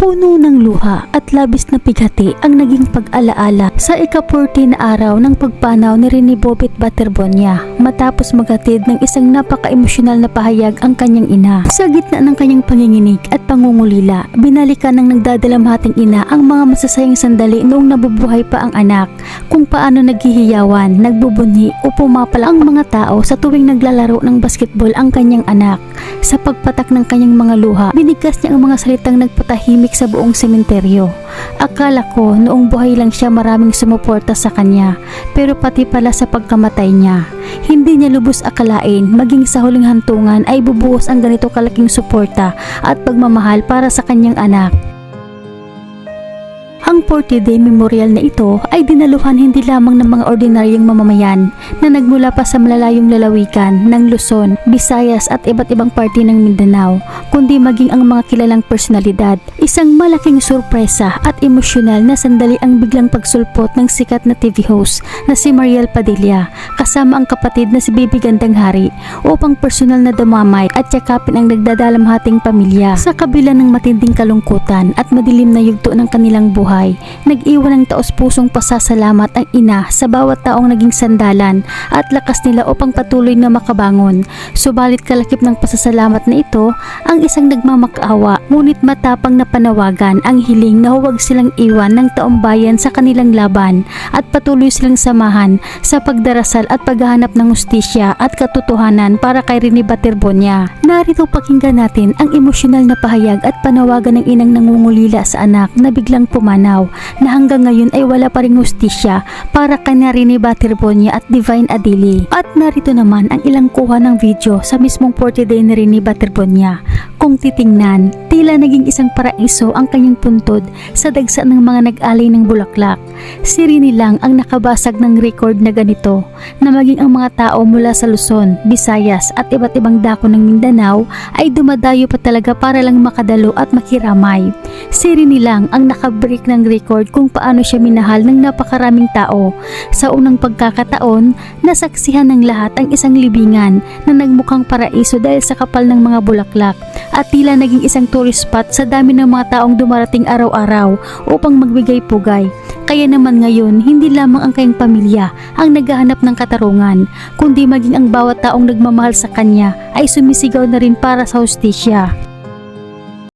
Puno ng luha at labis na pighati ang naging pag-alaala sa ika-14 na araw ng pagpanaw ni Rene Bobet Baterbonia matapos maghatid ng isang napaka-emosyonal na pahayag ang kanyang ina. Sa gitna ng kanyang panginginig at pangungulila, binalikan ng nagdadalamhating ina ang mga masasayang sandali noong nabubuhay pa ang anak, kung paano naghihiyawan, nagbubunyi o pumapala ang mga tao sa tuwing naglalaro ng basketball ang kanyang anak. Sa pagpatak ng kanyang mga luha, binigkas niya ang mga salitang nagpatahimik sa buong sementeryo. Akala ko noong buhay lang siya maraming sumuporta sa kanya, pero pati pala sa pagkamatay niya. Hindi niya lubos akalain maging sa huling hantungan ay bubuhos ang ganito kalaking suporta at pagmamahal para sa kanyang anak. Ang 40-day memorial na ito ay dinaluhan hindi lamang ng mga ordinaryong mamamayan na nagmula pa sa malalayong lalawigan ng Luzon, Visayas at iba't ibang parte ng Mindanao, kundi maging ang mga kilalang personalidad. Isang malaking sorpresa at emosyonal na sandali ang biglang pagsulpot ng sikat na TV host na si Mariel Padilla kasama ang kapatid na si Baby Gandang Hari upang personal na dumamay at yakapin ang nagdadalamhating pamilya. Sa kabila ng matinding kalungkutan at madilim na yugto ng kanilang buhay, nag-iwan ng taos-pusong pasasalamat ang ina sa bawat taong naging sandalan at lakas nila upang patuloy na makabangon. Subalit kalakip ng pasasalamat na ito ang isang nagmamakaawa ngunit matapang na panawagan ang hiling na huwag silang iwan ng taong bayan sa kanilang laban at patuloy silang samahan sa pagdarasal at paghahanap ng hustisya at katotohanan para kay Rene Baterbonia. Narito pakinggan natin ang emosyonal na pahayag at panawagan ng inang nangungulila sa anak na biglang pumanaw na hanggang ngayon ay wala pa ring hustisya para kay Rene Baterbonia at Divine Adili. At narito naman ang ilang kuha ng video sa mismong 40 day ni Rene Baterbonia. Kung titingnan, tila naging isang paraiso ang kanyang puntod sa dagsa ng mga nag-alay ng bulaklak. Si Rene lang ang nakabasag ng record na ganito, na maging ang mga tao mula sa Luzon, Visayas at iba't ibang dako ng Mindanao ay dumadayo pa talaga para lang makadalo at makiramay. Si Rene lang ang nakabreak ng record kung paano siya minahal ng napakaraming tao. Sa unang pagkakataon, nasaksihan ng lahat ang isang libingan na nagmukhang paraiso dahil sa kapal ng mga bulaklak at tila naging isang tourist spot sa dami ng mga taong dumarating araw-araw upang magbigay pugay. Kaya naman ngayon, hindi lamang ang kanyang pamilya ang naghahanap ng katarungan, kundi maging ang bawat taong nagmamahal sa kanya ay sumisigaw na rin para sa hustisya.